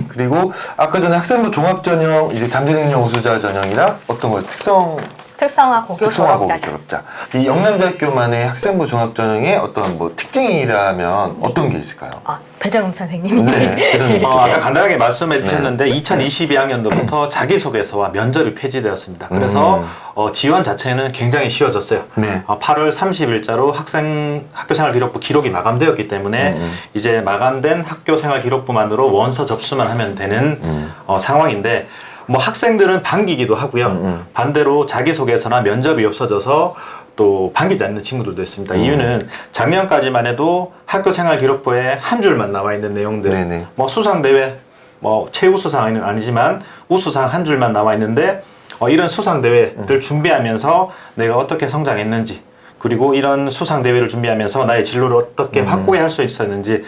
그리고 아까 전에 학생부 종합전형, 이제 잠재능력 우수자 전형이랑 어떤 거 특성화 고교 졸업자죠. 이 영남대학교만의 학생부 종합전형의 어떤 뭐 특징이라면 어떤 게 있을까요? 배정음 선생님이. 네, 배정음 아까 간단하게 말씀해 주셨는데 2022학년도부터 자기소개서와 면접이 폐지되었습니다. 그래서 지원 자체는 굉장히 쉬워졌어요. 네. 8월 30일자로 학교생활기록부 기록이 마감되었기 때문에 이제 마감된 학교생활기록부만으로 원서 접수만 하면 되는 상황인데, 뭐 학생들은 반기기도 하고요. 반대로 자기소개서나 면접이 없어져서 또 반기지 않는 친구들도 있습니다. 이유는 작년까지만 해도 학교생활기록부에 한 줄만 나와 있는 내용들, 네네. 뭐 수상대회, 뭐 최우수상은 아니지만 우수상 한 줄만 나와 있는데, 이런 수상대회를 준비하면서 내가 어떻게 성장했는지, 그리고 이런 수상대회를 준비하면서 나의 진로를 어떻게 확고히 할 수 있었는지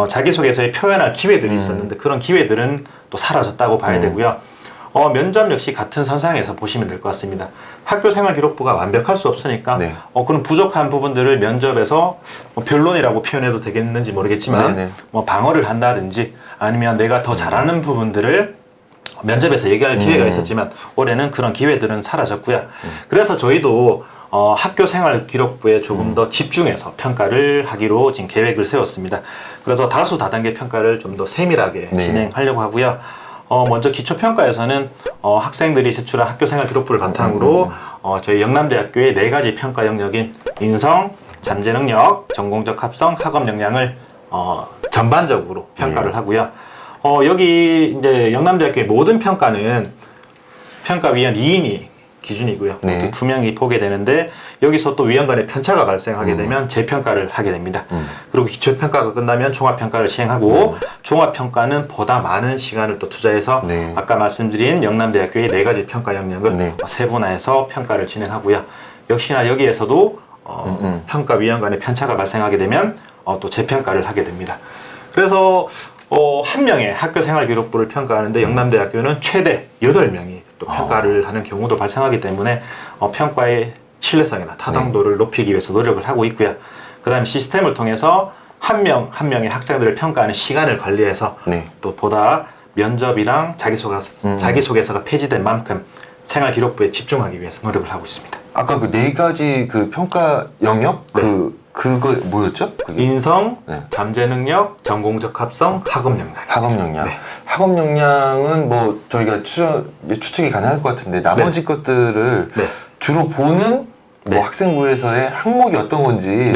자기소개서에 표현할 기회들이 있었는데, 그런 기회들은 또 사라졌다고 봐야 되고요. 면접 역시 같은 선상에서 보시면 될 것 같습니다. 학교생활기록부가 완벽할 수 없으니까 네. 그런 부족한 부분들을 면접에서 변론이라고 표현해도 되겠는지 모르겠지만 네네. 뭐 방어를 한다든지 아니면 내가 더 잘하는 부분들을 면접에서 얘기할 기회가 있었지만 올해는 그런 기회들은 사라졌고요. 그래서 저희도 학교생활기록부에 조금 더 집중해서 평가를 하기로 지금 계획을 세웠습니다. 그래서 다수 다단계 평가를 좀 더 세밀하게 네. 진행하려고 하고요. 먼저 기초평가에서는 학생들이 제출한 학교생활 기록부를 바탕으로 저희 영남대학교의 4가지 평가 영역인 인성, 잠재능력, 전공적 합성, 학업 역량을 전반적으로 평가를 하고요. 여기 이제 영남대학교의 모든 평가는 평가위원 2인이 기준이고요. 네. 2명이 보게 되는데, 여기서 또 위원 간의 편차가 발생하게 되면 재평가를 하게 됩니다. 그리고 기초평가가 끝나면 종합평가를 시행하고, 종합평가는 보다 많은 시간을 또 투자해서 네. 아까 말씀드린 영남대학교의 4가지 평가 영역을 네. 세분화해서 평가를 진행하고요. 역시나 여기에서도 평가위원 간의 편차가 발생하게 되면 또 재평가를 하게 됩니다. 그래서 한 명의 학교생활기록부를 평가하는데 영남대학교는 최대 8명이 또 평가를 하는 경우도 발생하기 때문에 평가의 신뢰성이나 타당도를 높이기 위해서 노력을 하고 있고요. 그 다음에 시스템을 통해서 한 명의 학생들을 평가하는 시간을 관리해서 또 보다 면접이랑 자기소개서가 폐지된 만큼 생활기록부에 집중하기 위해서 노력을 하고 있습니다. 아까 그 4가지 그 평가 영역? 그거 뭐였죠? 그게? 인성, 잠재능력, 전공적 합성, 학업 역량. 학업 역량. 학업 역량은 뭐 저희가 추측이 가능할 것 같은데 나머지 것들을 주로 보는 뭐 학생부에서의 항목이 어떤 건지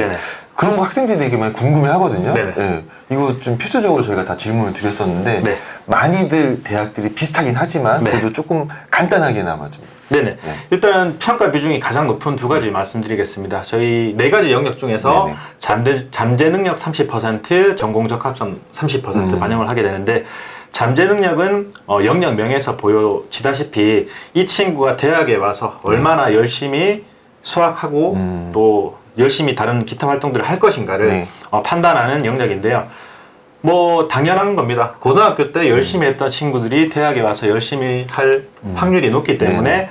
그런 거 학생들이 되게 많이 궁금해 하거든요. 이거 좀 필수적으로 저희가 다 질문을 드렸었는데 많이들 대학들이 비슷하긴 하지만 그래도 조금 간단하게나마 좀. 일단은 평가 비중이 가장 높은 2가지 말씀드리겠습니다. 저희 4가지 영역 중에서 잠재능력 30%, 전공적 합성 30% 반영을 하게 되는데, 잠재능력은 영역명에서 보여지다시피 이 친구가 대학에 와서 얼마나 열심히 수학하고 또 열심히 다른 기타 활동들을 할 것인가를 판단하는 영역인데요. 뭐 당연한 겁니다. 고등학교 때 열심히 했던 친구들이 대학에 와서 열심히 할 확률이 높기 때문에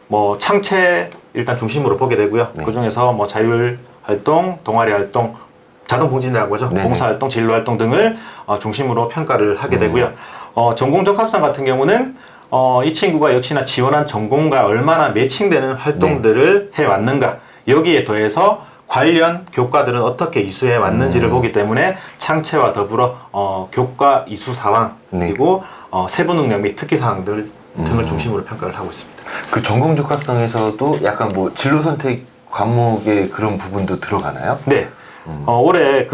뭐 창체 일단 중심으로 보게 되고요. 그 중에서 뭐 자율 활동, 동아리 활동, 자동봉진이라고 하죠. 봉사활동, 진로활동 등을 중심으로 평가를 하게 되고요. 전공적 합성 같은 경우는 이 친구가 역시나 지원한 전공과 얼마나 매칭되는 활동들을 해왔는가, 여기에 더해서 관련 교과들은 어떻게 이수해 왔는지를 보기 때문에 창체와 더불어 교과 이수 사항 그리고 세부 능력 및 특기 사항들 등을 중심으로 평가를 하고 있습니다. 그 전공적 합성에서도 약간 뭐 진로 선택 과목의 그런 부분도 들어가나요? 올해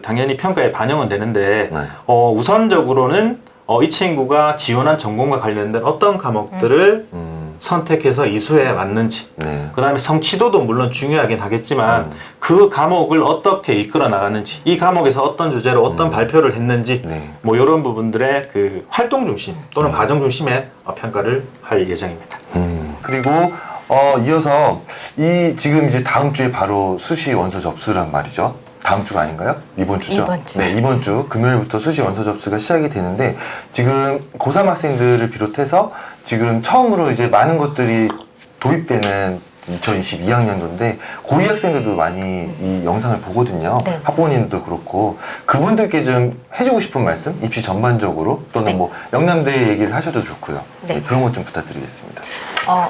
당연히 평가에 반영은 되는데 우선적으로는 이 친구가 지원한 전공과 관련된 어떤 과목들을 선택해서 이수해 왔는지, 그 다음에 성취도도 물론 중요하긴 하겠지만 그 과목을 어떻게 이끌어 나가는지, 이 과목에서 어떤 주제로 어떤 발표를 했는지, 뭐 이런 부분들의 그 활동 중심 또는 과정 중심의 평가를 할 예정입니다. 그리고 이어서 지금 이제 다음 주에 바로 수시 원서 접수란 말이죠. 다음 주가 아닌가요? 이번 주죠? 이번 주. 이번 주 금요일부터 수시 원서 접수가 시작이 되는데, 지금 고3 학생들을 비롯해서 지금 처음으로 이제 많은 것들이 도입되는 2022학년도인데 고2 학생들도 많이 이 영상을 보거든요. 네. 학부모님도 그렇고 그분들께 좀 해주고 싶은 말씀, 입시 전반적으로 또는 네. 뭐 영남대 얘기를 하셔도 좋고요. 네. 네, 그런 것 좀 부탁드리겠습니다.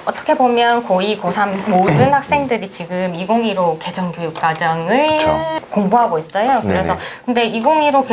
어떻게 보면 고2, 고3 모든 학생들이 지금 2015 개정교육과정을 그쵸. 공부하고 있어요. 그래서 네네. 근데 2015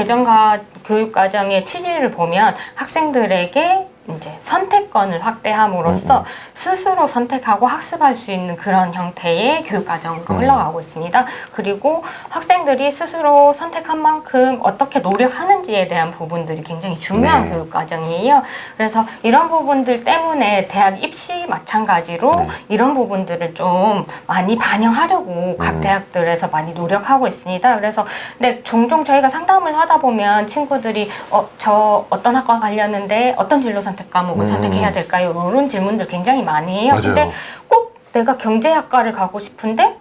교육과정의 취지를 보면 학생들에게 이제 선택권을 확대함으로써 스스로 선택하고 학습할 수 있는 그런 형태의 교육과정으로 흘러가고 있습니다. 그리고 학생들이 스스로 선택한 만큼 어떻게 노력하는지에 대한 부분들이 굉장히 중요한 네. 교육과정이에요. 그래서 이런 부분들 때문에 대학 입시 마찬가지로 이런 부분들을 좀 많이 반영하려고 각 대학들에서 많이 노력하고 있습니다. 그래서 근데 종종 저희가 상담을 하다 보면 친구들이 저 어떤 학과 가려는데 어떤 진로 선택 과목을 선택해야 될까요? 이런 질문들 굉장히 많이 해요. 맞아요. 근데 꼭 내가 경제학과를 가고 싶은데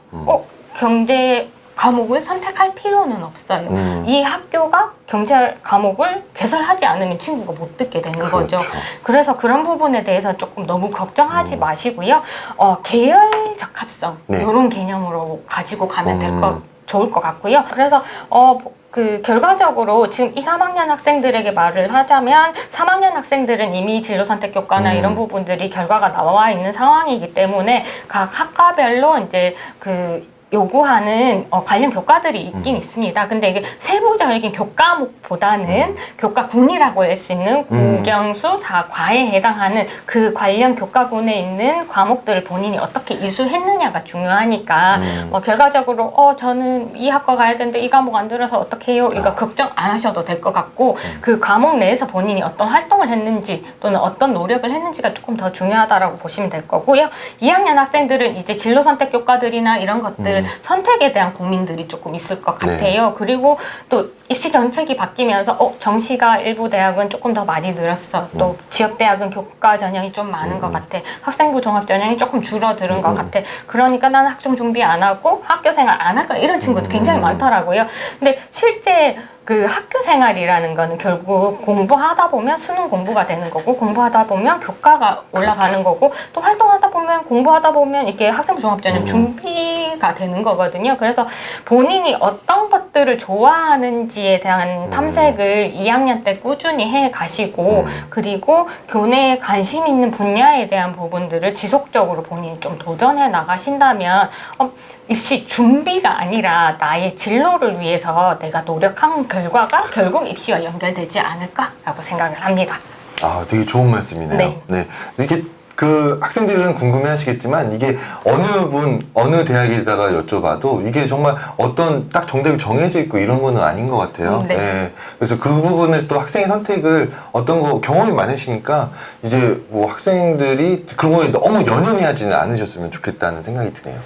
경제 과목을 선택할 필요는 없어요. 이 학교가 경제 과목을 개설하지 않으면 친구가 못 듣게 되는 거죠. 그렇죠. 그래서 그런 부분에 대해서 조금 너무 걱정하지 마시고요. 계열적 합성 네. 이런 개념으로 가지고 가면 좋을 것 같고요. 그래서 결과적으로 지금 2, 3학년 학생들에게 말을 하자면 3학년 학생들은 이미 진로선택교과나 이런 부분들이 결과가 나와 있는 상황이기 때문에 각 학과별로 이제 요구하는 관련 교과들이 있긴 있습니다. 근데 이게 세부적인 교과목보다는 교과군이라고 할 수 있는 국영수 4과에 해당하는 그 관련 교과군에 있는 과목들을 본인이 어떻게 이수했느냐가 중요하니까 결과적으로 저는 이 학과 가야 되는데 이 과목 안 들어서 어떻게 해요? 이거 걱정 안 하셔도 될 것 같고 그 과목 내에서 본인이 어떤 활동을 했는지 또는 어떤 노력을 했는지가 조금 더 중요하다라고 보시면 될 거고요. 2학년 학생들은 이제 진로선택 교과들이나 이런 것들 선택에 대한 고민들이 조금 있을 것 같아요. 네. 그리고 또 입시 정책이 바뀌면서 정시가 일부 대학은 조금 더 많이 늘었어. 또 지역 대학은 교과 전형이 좀 많은 것 같아. 학생부 종합 전형이 조금 줄어드는 것 같아. 그러니까 나는 학종 준비 안 하고 학교 생활 안 할까 이런 친구도 굉장히 많더라고요. 근데 실제 그 학교 생활이라는 거는 결국 공부하다 보면 수능 공부가 되는 거고 공부하다 보면 교과가 올라가는 거고 또 활동하다 보면 공부하다 보면 이게 학생부 종합전형 준비가 되는 거거든요. 그래서 본인이 어떤 것들을 좋아하는지에 대한 탐색을 2학년 때 꾸준히 해 가시고 그리고 교내에 관심 있는 분야에 대한 부분들을 지속적으로 본인이 좀 도전해 나가신다면 입시 준비가 아니라 나의 진로를 위해서 내가 노력한 결과가 결국 입시와 연결되지 않을까라고 생각을 합니다. 아, 되게 좋은 말씀이네요. 네. 네. 이게 학생들은 궁금해 하시겠지만 이게 어느 대학에다가 여쭤봐도 이게 정말 어떤 딱 정답이 정해져 있고 이런 거는 아닌 것 같아요. 네. 네. 그래서 그 부분을 또 학생의 선택을 어떤 거 경험이 많으시니까 이제 뭐 학생들이 그런 거에 너무 연연해 하지는 않으셨으면 좋겠다는 생각이 드네요.